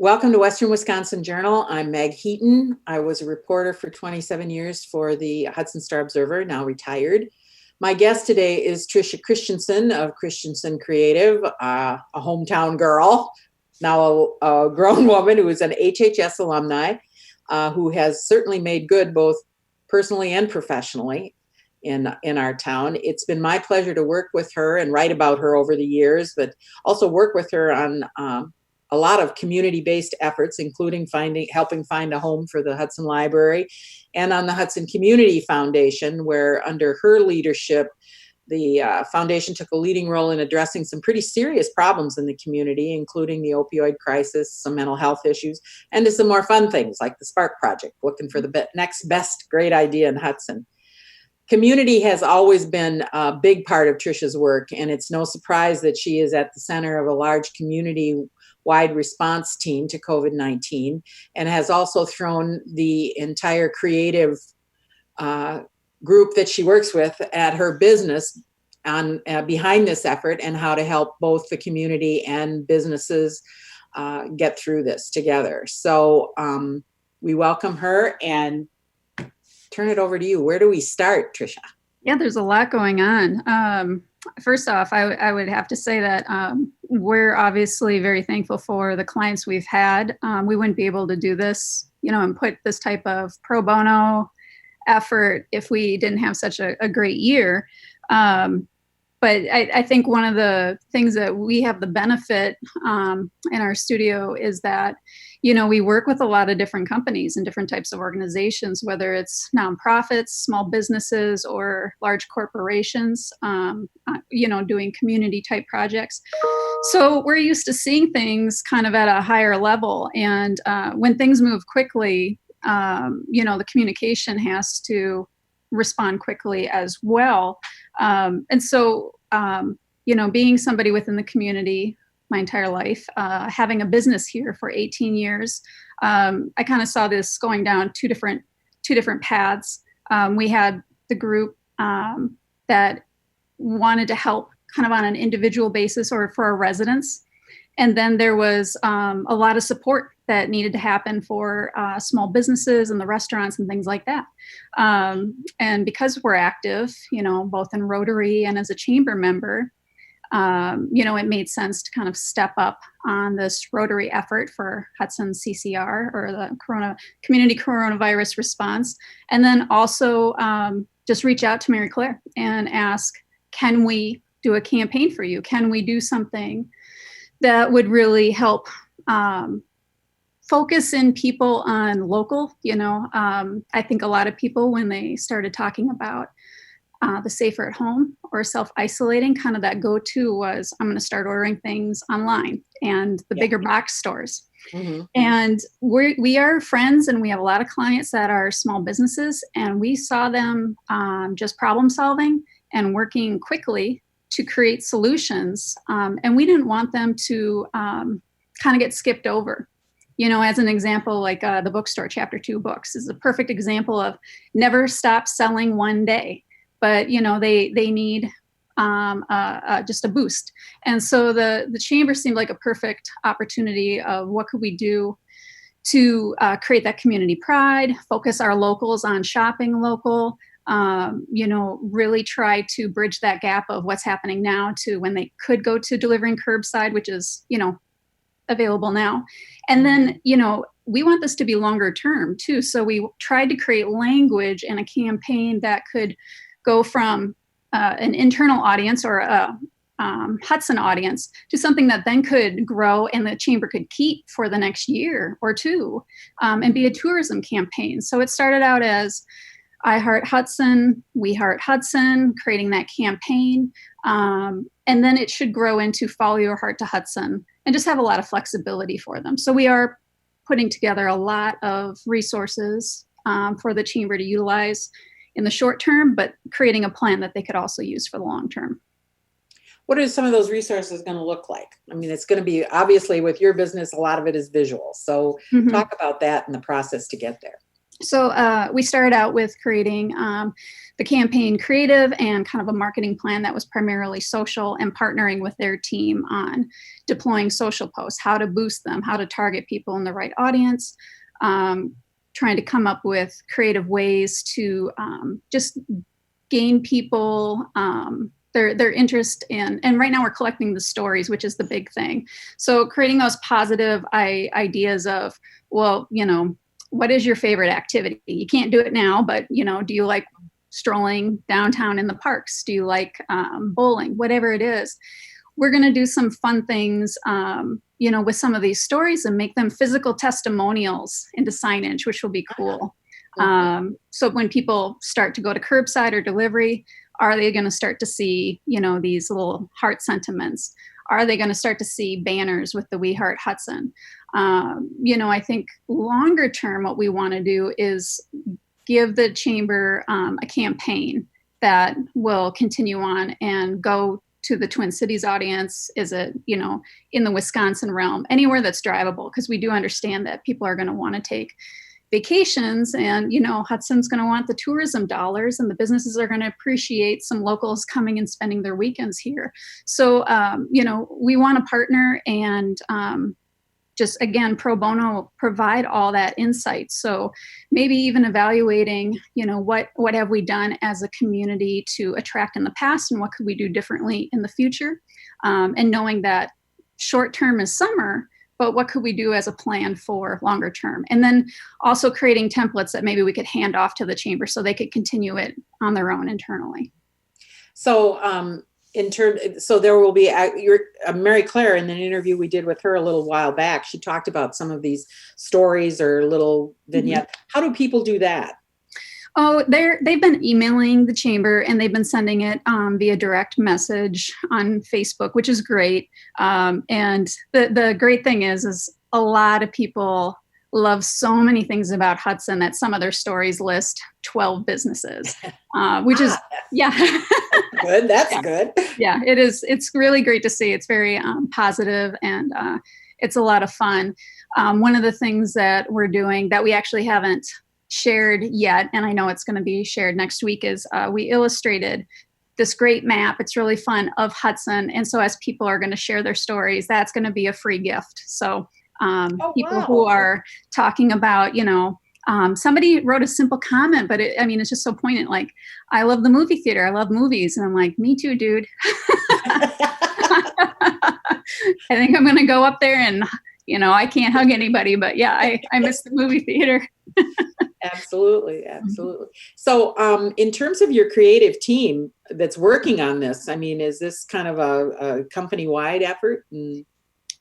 Welcome to Western Wisconsin Journal. I'm Meg Heaton. I was a reporter for 27 years for the Hudson Star Observer, now retired. My guest today is Tricia Christiansen of Christiansen Creative, a hometown girl, now a grown woman who is an HHS alumni, who has certainly made good both personally and professionally in our town. It's been my pleasure to work with her and write about her over the years, but also work with her on a lot of community-based efforts, including helping find a home for the Hudson Library, and on the Hudson Community Foundation, where under her leadership, the foundation took a leading role in addressing some pretty serious problems in the community, including the opioid crisis, some mental health issues, and to some more fun things like the Spark Project, looking for the next best great idea in Hudson. Community has always been a big part of Tricia's work, and it's no surprise that she is at the center of a large community-wide response team to COVID-19, and has also thrown the entire creative group that she works with at her business on behind this effort and how to help both the community and businesses get through this together. So we welcome her and turn it over to you. Where do we start, Tricia? Yeah, there's a lot going on. First off, I would have to say that we're obviously very thankful for the clients we've had. We wouldn't be able to do this, and put this type of pro bono effort if we didn't have such a great year. But I think one of the things that we have the benefit in our studio is that, we work with a lot of different companies and different types of organizations, whether it's nonprofits, small businesses, or large corporations, doing community type projects. So we're used to seeing things kind of at a higher level. And when things move quickly, the communication has to respond quickly as well. And so, being somebody within the community my entire life, having a business here for 18 years, I kind of saw this going down two different paths. We had the group that wanted to help kind of on an individual basis or for our residents. And then there was a lot of support that needed to happen for small businesses and the restaurants and things like that. And because we're active, both in Rotary and as a chamber member, it made sense to kind of step up on this Rotary effort for Hudson CCR, or the community coronavirus response. And then also just reach out to Mary Claire and ask, can we do a campaign for you? Can we do something that would really help focus in people on local? I think a lot of people, when they started talking about the safer at home or self-isolating, kind of that go-to was, I'm going to start ordering things online and the bigger box stores. Mm-hmm. And we are friends, and we have a lot of clients that are small businesses, and we saw them just problem solving and working quickly to create solutions. And we didn't want them to kind of get skipped over. As an example, like the bookstore, Chapter 2 Books is a perfect example of never stop selling one day. But, they need just a boost. And so the chamber seemed like a perfect opportunity of what could we do to create that community pride, focus our locals on shopping local, really try to bridge that gap of what's happening now to when they could go to delivering curbside, which is, available now. And then, we want this to be longer term too. So we tried to create language and a campaign that could go from an internal audience or a Hudson audience to something that then could grow and the chamber could keep for the next year or two, and be a tourism campaign. So it started out as I Heart Hudson, We Heart Hudson, creating that campaign. And then it should grow into Follow Your Heart to Hudson and just have a lot of flexibility for them. So we are putting together a lot of resources for the chamber to utilize in the short term, but creating a plan that they could also use for the long term. What are some of those resources going to look like? I mean, it's going to be, obviously with your business, a lot of it is visual. So talk about that and the process to get there. So we started out with creating the campaign creative and kind of a marketing plan that was primarily social, and partnering with their team on deploying social posts, how to boost them, how to target people in the right audience, trying to come up with creative ways to just gain people their interest in. And right now we're collecting the stories, which is the big thing. So creating those positive ideas of, well, what is your favorite activity? You can't do it now, but do you like strolling downtown in the parks? Do you like bowling? Whatever it is, we're going to do some fun things, with some of these stories and make them physical testimonials into signage, which will be cool. So when people start to go to curbside or delivery, are they going to start to see, these little heart sentiments? Are they going to start to see banners with the We Heart Hudson? I think longer term, what we want to do is give the chamber a campaign that will continue on and go to the Twin Cities audience. Is it, in the Wisconsin realm, anywhere that's drivable? Because we do understand that people are going to want to take vacations, and Hudson's going to want the tourism dollars, and the businesses are going to appreciate some locals coming and spending their weekends here. So we want to partner and just, again, pro bono, provide all that insight. So maybe even evaluating, what have we done as a community to attract in the past, and what could we do differently in the future, and knowing that short term is summer, but what could we do as a plan for longer term? And then also creating templates that maybe we could hand off to the chamber so they could continue it on their own internally. So so there will be Mary Claire, in an interview we did with her a little while back, she talked about some of these stories or little vignettes. Mm-hmm. How do people do that? Oh, they've been emailing the chamber, and they've been sending it via direct message on Facebook, which is great. And the great thing is a lot of people love so many things about Hudson that some of their stories list 12 businesses, which is, yeah. Good. That's good. Yeah, it is. It's really great to see. It's very positive, and it's a lot of fun. One of the things that we're doing that we actually haven't shared yet, and I know it's going to be shared next week, is we illustrated this great map. It's really fun, of Hudson. And so as people are going to share their stories, that's going to be a free gift. So people who are talking about, somebody wrote a simple comment, but it's just so poignant. Like, I love the movie theater. I love movies. And I'm like, me too, dude. I think I'm going to go up there and, I can't hug anybody, but yeah, I miss the movie theater. Absolutely. So in terms of your creative team that's working on this, is this kind of a company-wide effort?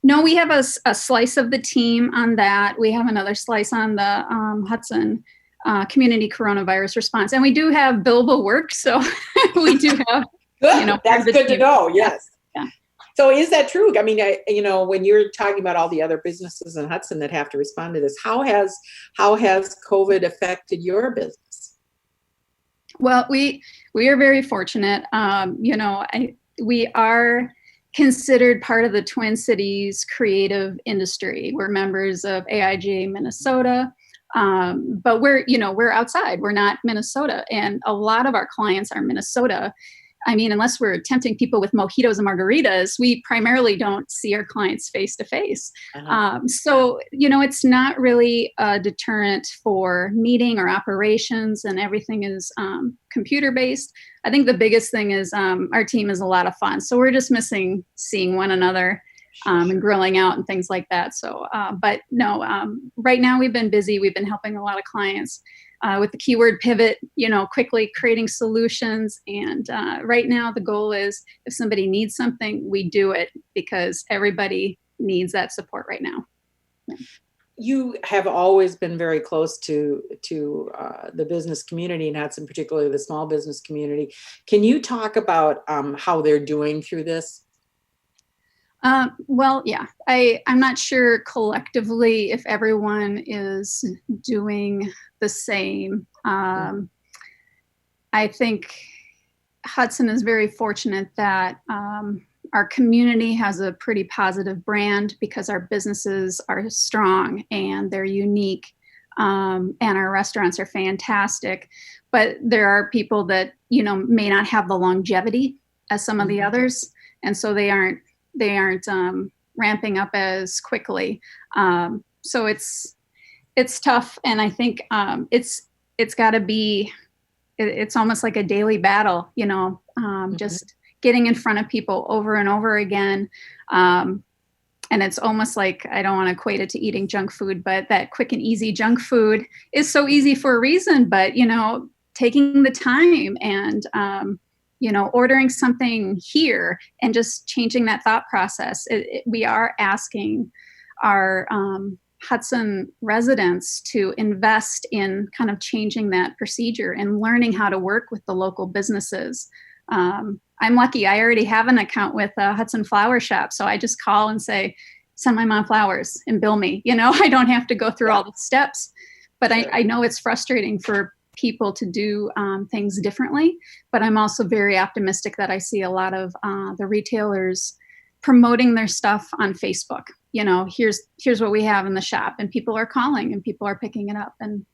No, we have a slice of the team on that. We have another slice on the Hudson community coronavirus response. And we do have billable work. So we do have, good. That's good to know. Yes. Yeah. So is that true? When you're talking about all the other businesses in Hudson that have to respond to this, how has COVID affected your business? Well, we are very fortunate. We are considered part of the Twin Cities creative industry. We're members of AIGA Minnesota, but we're outside. We're not Minnesota, and a lot of our clients are Minnesota. Unless we're tempting people with mojitos and margaritas, we primarily don't see our clients face to face. So, it's not really a deterrent for meeting or operations, and everything is computer based. I think the biggest thing is our team is a lot of fun. So we're just missing seeing one another and grilling out and things like that. So, but no, right now we've been busy. We've been helping a lot of clients with the keyword pivot, quickly creating solutions. And right now the goal is, if somebody needs something, we do it, because everybody needs that support right now. Yeah. You have always been very close to the business community in Hudson, particularly the small business community. Can you talk about how they're doing through this? Well, yeah, I'm not sure collectively if everyone is doing the same. I think Hudson is very fortunate that our community has a pretty positive brand, because our businesses are strong and they're unique. and our restaurants are fantastic. But there are people that, may not have the longevity as some of the others, and so they aren't ramping up as quickly. So it's tough, and I think it's got to be. It's almost like a daily battle, just getting in front of people over and over again. And it's almost like, I don't want to equate it to eating junk food, but that quick and easy junk food is so easy for a reason. But, taking the time and, ordering something here and just changing that thought process. We are asking our Hudson residents to invest in kind of changing that procedure and learning how to work with the local businesses. I'm lucky. I already have an account with Hudson Flower Shop. So I just call and say, send my mom flowers and bill me. I don't have to go through all the steps. But I know it's frustrating for people to do things differently. But I'm also very optimistic that I see a lot of the retailers promoting their stuff on Facebook. Here's what we have in the shop, and people are calling and people are picking it up. And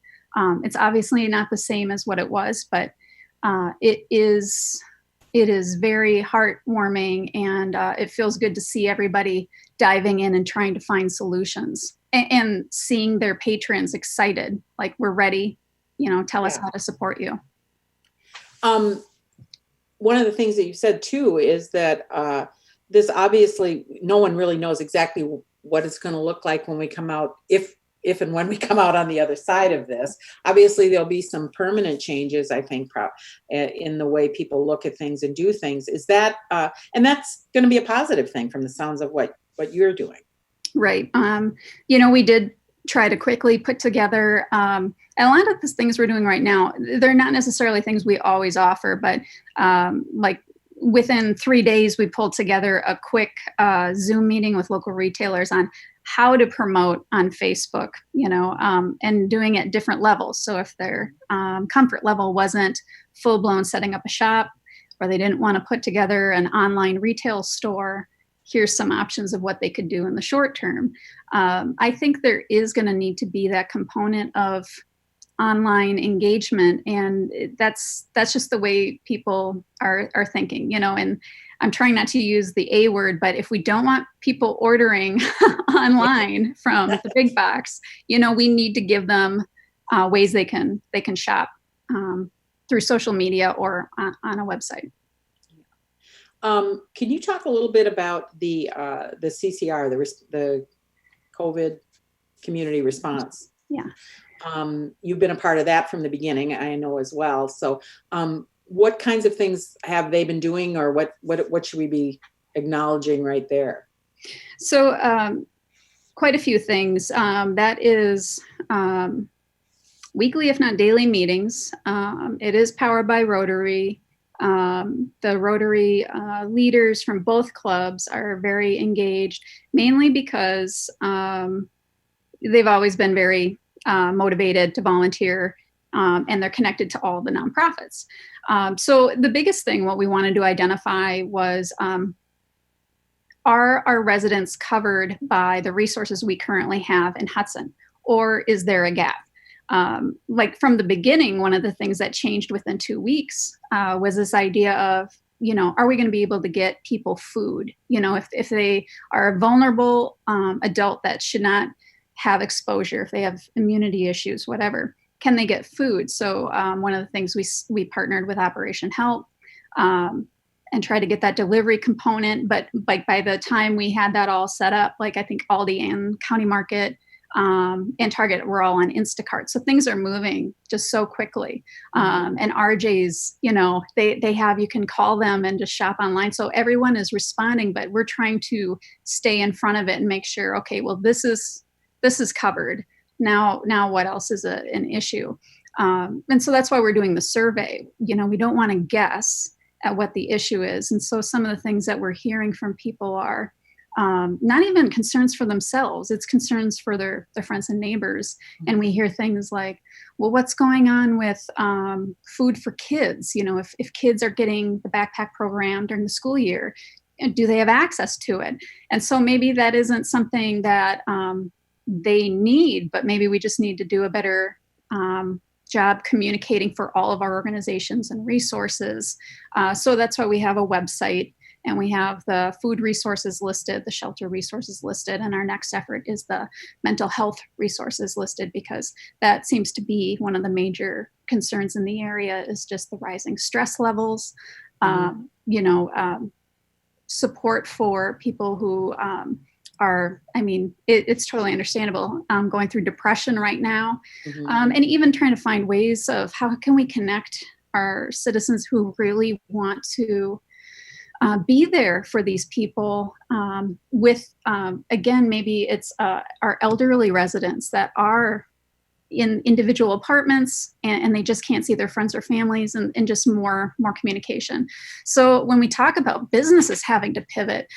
it's obviously not the same as what it was, but it is very heartwarming, and it feels good to see everybody diving in and trying to find solutions and seeing their patrons excited, like, we're ready, tell us how to support you. One of the things that you said too is that this, obviously no one really knows exactly what it's going to look like when we come out, if and when we come out on the other side of this. Obviously there'll be some permanent changes, I think, in the way people look at things and do things. Is that and that's going to be a positive thing from the sounds of what you're doing. Right. We did try to quickly put together a lot of the things we're doing right now. They're not necessarily things we always offer, but like within 3 days, we pulled together a quick Zoom meeting with local retailers on how to promote on Facebook, and doing it at different levels. So if their comfort level wasn't full blown setting up a shop, or they didn't want to put together an online retail store, here's some options of what they could do in the short term. I think there is going to need to be that component of online engagement, and that's just the way people are thinking, and I'm trying not to use the A word, but if we don't want people ordering online from the big box, we need to give them ways they can shop through social media or on a website. Can you talk a little bit about the CCR, the COVID community response? Yeah. You've been a part of that from the beginning, I know, as well. So what kinds of things have they been doing, or what should we be acknowledging right there? So quite a few things. That is weekly, if not daily meetings. It is powered by Rotary. The Rotary leaders from both clubs are very engaged, mainly because they've always been very motivated to volunteer, and they're connected to all the nonprofits. So the biggest thing, what we wanted to identify was, are our residents covered by the resources we currently have in Hudson, or is there a gap? Like from the beginning, one of the things that changed within 2 weeks was this idea of, are we going to be able to get people food? If they are a vulnerable adult that should not have exposure, if they have immunity issues, whatever, can they get food? So one of the things we partnered with Operation Help and tried to get that delivery component. But like by the time we had that all set up, like I think Aldi and County Market and Target were all on Instacart. So things are moving just so quickly. And RJ's, they have, you can call them and just shop online. So everyone is responding, but we're trying to stay in front of it and make sure, okay, well, this is covered. Now what else is an issue? And so that's why we're doing the survey. We don't want to guess at what the issue is. And so some of the things that we're hearing from people are not even concerns for themselves, it's concerns for their friends and neighbors. And we hear things like, well, what's going on with food for kids? If kids are getting the backpack program during the school year, do they have access to it? And so maybe that isn't something that they need, but maybe we just need to do a better job communicating for all of our organizations and resources. So that's why we have a website, and we have the food resources listed, the shelter resources listed, and our next effort is the mental health resources listed, because that seems to be one of the major concerns in the area, is just the rising stress levels, support for people who are, it's totally understandable, going through depression right now, and even trying to find ways of how can we connect our citizens who really want to be there for these people, with, again, maybe it's our elderly residents that are in individual apartments, and they just can't see their friends or families, and just more communication. So when we talk about businesses having to pivot,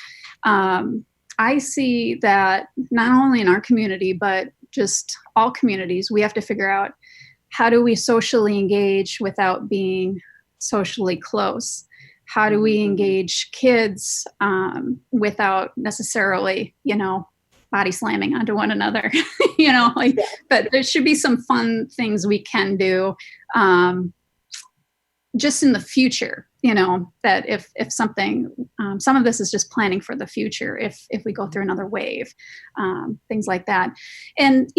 I see that not only in our community, but just all communities, we have to figure out, how do we socially engage without being socially close? How do we engage kids without necessarily, body slamming onto one another, but there should be some fun things we can do just in the future, that if something, some of this is just planning for the future, if we go through another wave, things like that. And,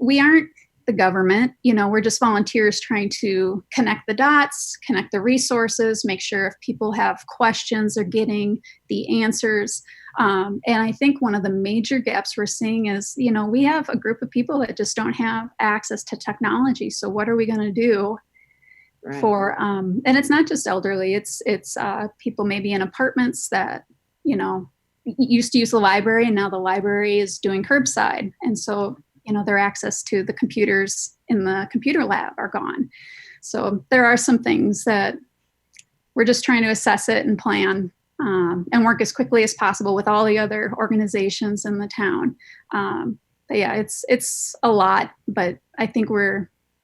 we aren't the government, we're just volunteers trying to connect the dots, connect the resources, make sure if people have questions, they're getting the answers. And I think one of the major gaps we're seeing is, we have a group of people that just don't have access to technology. So what are we going to do for, and it's not just elderly, it's people maybe in apartments that, used to use the library, and now the library is doing curbside. And so, their access to the computers in the computer lab are gone. So there are some things that we're just trying to assess it and plan, and work as quickly as possible with all the other organizations in the town. But yeah, it's a lot, but I think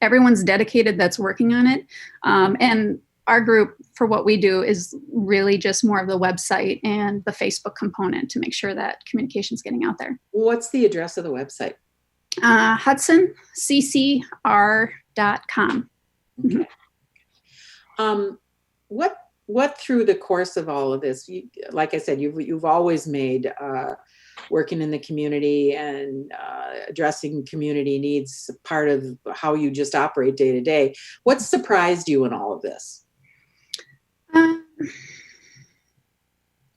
everyone's dedicated that's working on it. And our group, for what we do, is really just more of the website and the Facebook component to make sure that communication's getting out there. What's the address of the website? HudsonCCR.com. Okay. What through the course of all of this, like I said, you've always made working in the community and addressing community needs part of how you just operate day to day. What surprised you in all of this?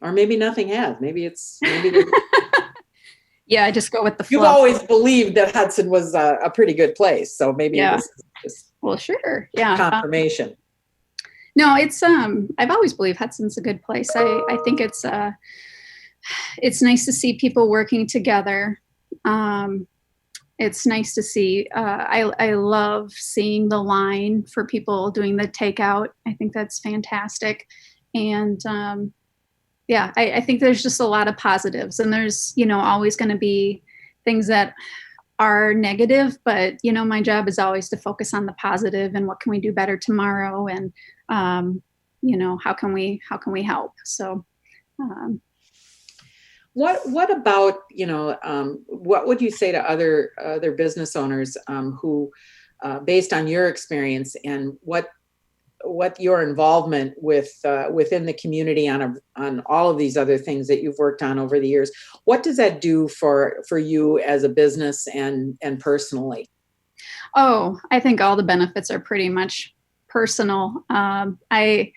Or maybe nothing has. Maybe yeah, I just go with the flow. You've always believed that Hudson was a pretty good place, so maybe this is just sure, yeah, confirmation. No, it's I've always believed Hudson's a good place. I think it's nice to see people working together. It's nice to see. I love seeing the line for people doing the takeout. I think that's fantastic, and yeah, I think there's just a lot of positives, and there's, always going to be things that are negative, but, my job is always to focus on the positive and what can we do better tomorrow, and, how can we help? So, what about, what would you say to other business owners who, based on your experience and what your involvement within the community on all of these other things that you've worked on over the years, what does that do for you as a business and personally? Oh, I think all the benefits are pretty much personal. I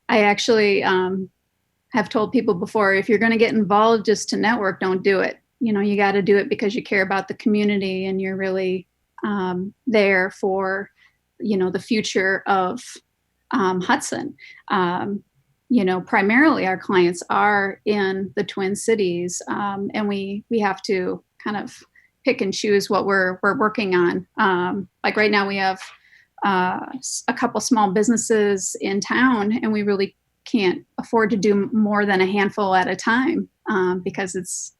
actually have told people before, if you're going to get involved just to network, don't do it. You got to do it because you care about the community and you're really there for, the future of Hudson. Primarily our clients are in the Twin Cities, and we have to kind of pick and choose what we're working on. Like right now we have a couple small businesses in town, and we really can't afford to do more than a handful at a time, because it's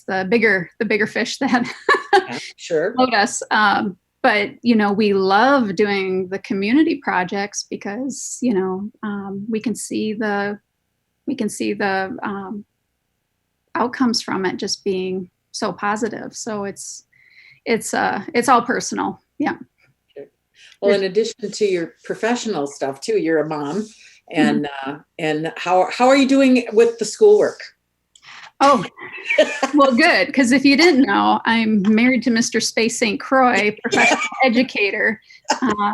the bigger fish that sure float us. But, we love doing the community projects because, we can see the outcomes from it just being so positive. So it's it's all personal. Yeah. Well, in addition to your professional stuff too, you're a mom, and how are you doing with the schoolwork? Oh, well, good. Because if you didn't know, I'm married to Mr. Space St. Croix, professional educator.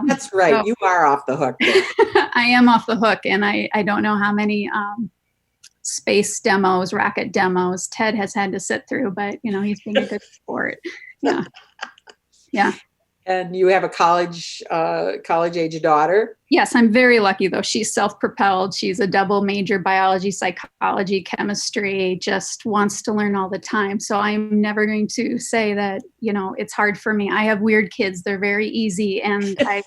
That's right. So you are off the hook. I am off the hook, and I don't know how many space demos, rocket demos Ted has had to sit through, but he's being a good sport. Yeah. Yeah. And you have a college age daughter? Yes, I'm very lucky though. She's self-propelled. She's a double major, biology, psychology, chemistry, just wants to learn all the time. So I'm never going to say that, it's hard for me. I have weird kids. They're very easy. And I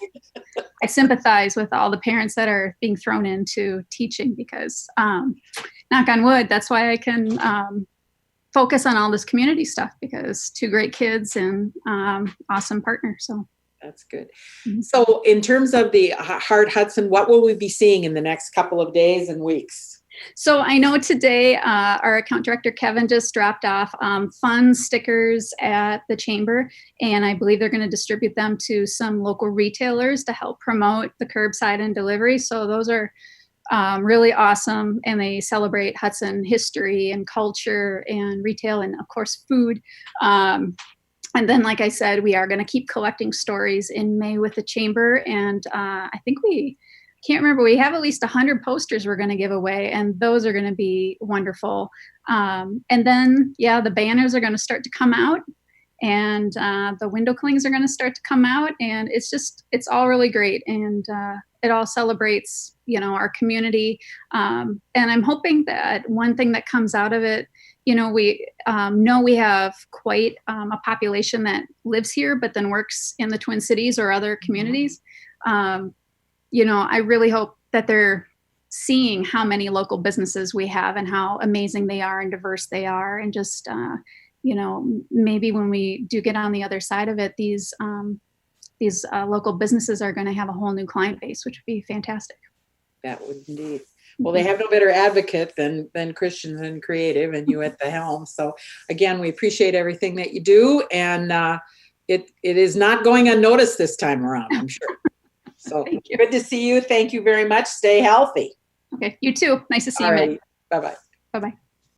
sympathize with all the parents that are being thrown into teaching because, knock on wood, that's why I can focus on all this community stuff because 2 great kids and awesome partner. So that's good. So in terms of the Heart Hudson, what will we be seeing in the next couple of days and weeks? So I know today our account director, Kevin, just dropped off fun stickers at the chamber, and I believe they're going to distribute them to some local retailers to help promote the curbside and delivery. So those are really awesome, and they celebrate Hudson history and culture and retail and, of course, food. And then, like I said, we are going to keep collecting stories in May with the chamber, and I think can't remember, we have at least 100 posters we're going to give away, and those are going to be wonderful. And then, the banners are going to start to come out, and the window clings are going to start to come out, and it's all really great, and it all celebrates our community, and I'm hoping that one thing that comes out of it, we know we have quite a population that lives here but then works in the Twin Cities or other communities. I really hope that they're seeing how many local businesses we have and how amazing they are and diverse they are, and just maybe when we do get on the other side of it, these local businesses are going to have a whole new client base, which would be fantastic. That would indeed. Well, they have no better advocate than Christiansen Creative and you at the helm. So again, we appreciate everything that you do, and it is not going unnoticed this time around, I'm sure. So good to see you. Thank you very much. Stay healthy. Okay, you too. Nice to see you. All right. Bye-bye. Bye-bye.